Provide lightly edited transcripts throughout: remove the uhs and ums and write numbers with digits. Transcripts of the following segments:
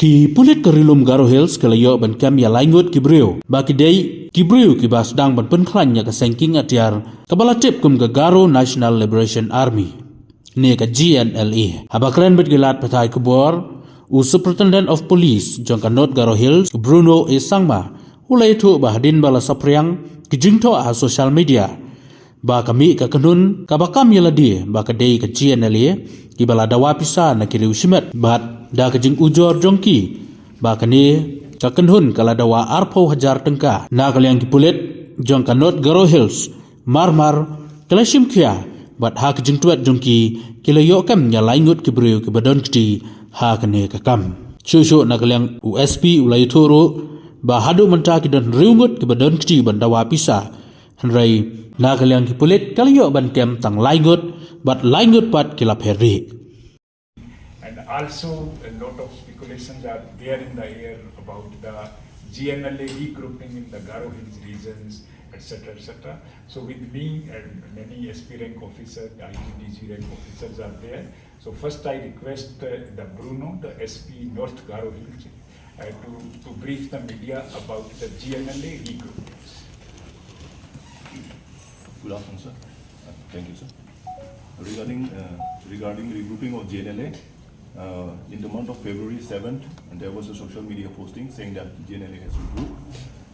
Ki pulit kerilum Garo Hills kelayo ban kem ya laingut kibreu. Baki day kibreu kibas dang ban penklan ya kesengking atiar kabala tip kum ke Garo National Liberation Army. Ne ka GNLA. Habakren bet gelat patai kubor u Superintendent of Police jangka North Garo Hills Bruno E Sangma ulai tu bahadin bala sapriang kijingto a social media. Ba kami ka kanun kabakam yaladi ba ka day ka GNLA kibala dawa Pisa na kiriu shimet bat da kajing ujor jongki ba kani ka kanun kala dawa arpo hajar tengka na kalyang ki pulit jongka North Garo Hills marmar kalashim kya bat ha kajing tuat jongki kilayo kam nya laingut kibriu ki badon kti ha kane ka kam shushu na kalyang USP ulai thoro ba hadu menta ki don riungut ki badon kti ban dawa Pisa hanrai na kalyang ki pulit kalayo ban kem tang laingut but laingut pat kilap herri. And also a lot of speculations are there in the air about the GNLA regrouping in the Garo Hills regions, etc., etc. So with me and many SP rank officers, IGDG rank officers are there. So first I request the Bruno, the SP North Garo Hills, to brief the media about the GNLA regrouping. Good afternoon, sir. Thank you, sir. Regarding regrouping of GNLA, in the month of February 7th, there was a social media posting saying that GNLA has regrouped.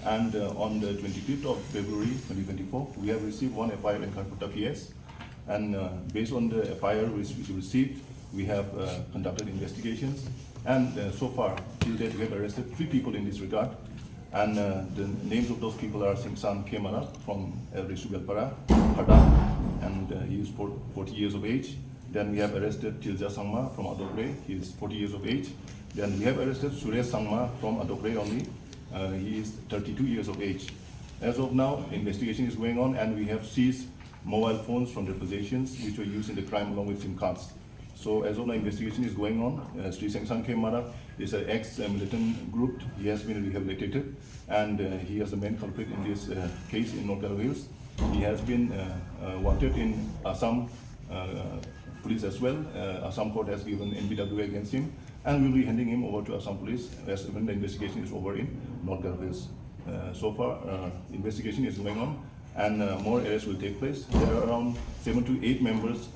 And on the 25th of February 2024, we have received one FIR in Calcutta PS. And based on the FIR which we received, we have conducted investigations. And so far, till date, we have arrested 3 people in this regard. And the names of those people are Singsan Kemara from Risugalpara, Haka, and he is 40 years of age. Then we have arrested Tilja Sangma from Adokre, he is 40 years of age. Then we have arrested Suresh Sangma from Adokre only, he is 32 years of age. As of now, investigation is going on and we have seized mobile phones from their possessions which were used in the crime along with SIM cards. So as of now, investigation is going on. Sri Sengsan Kemara is an ex-militant group. He has been rehabilitated and he is the main culprit in this case in North Garo Hills. He has been wanted in Assam police as well. Assam court has given NBWA against him and will be handing him over to Assam police as when the investigation is over in North Garo Hills. So far, investigation is going on and more arrests will take place. There are around 7 to 8 members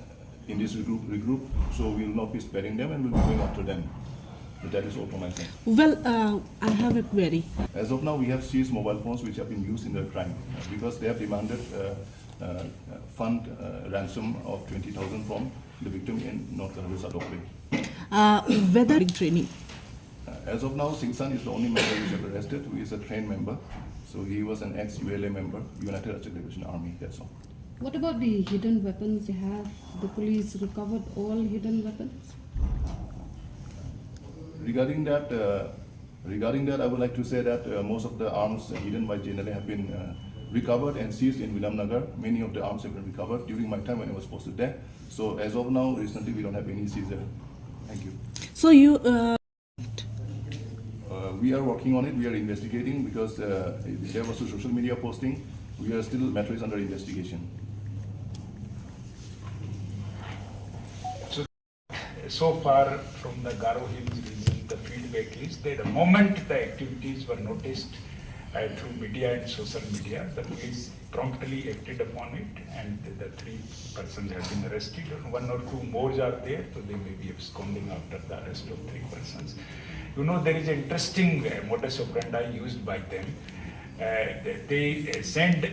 in this regroup, so we will not be sparing them and we will be going after them. But that is all from my side. Well, I have a query. As of now, we have seized mobile phones which have been used in their crime because they have demanded fund ransom of 20,000 from the victim in North Garo Hills. Whether training. As of now, Singsan is the only member who is arrested, who is a trained member. So he was an ex-ULA member, United Arctic Division Army, that's all. What about the hidden weapons? Have the police recovered all hidden weapons? Regarding that, I would like to say that most of the arms hidden by GNLA have been recovered and seized in Vilamnagar. Many of the arms have been recovered during my time when I was posted there. So as of now, recently we don't have any seizure. Thank you. So you... we are working on it, we are investigating because there was a social media posting. We are still, matter is under investigation. So far from the Garo Hills region, the feedback is that the moment the activities were noticed through media and social media, the police promptly acted upon it and the 3 persons have been arrested. 1 or 2 more are there, so they may be absconding after the arrest of 3 persons. You know, there is an interesting modus operandi used by them. They send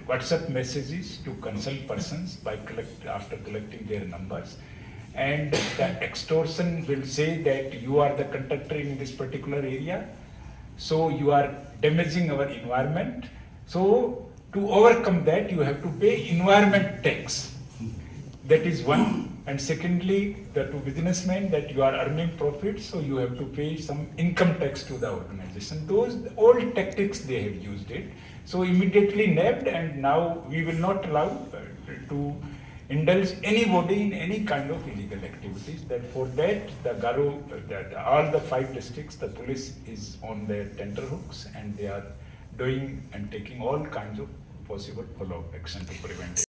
WhatsApp messages to concerned persons after collecting their numbers. And the extortion will say that you are the contractor in this particular area, so you are damaging our environment. So to overcome that, you have to pay environment tax. That is one. And secondly, to businessmen that you are earning profit, so you have to pay some income tax to the organization. Those old tactics they have used it. So immediately nabbed, and now we will not allow to indulge anybody in any kind of illegal activities. That for that, the Garo, all the 5 districts, the police is on their tenterhooks and they are doing and taking all kinds of possible follow-up action to prevent it.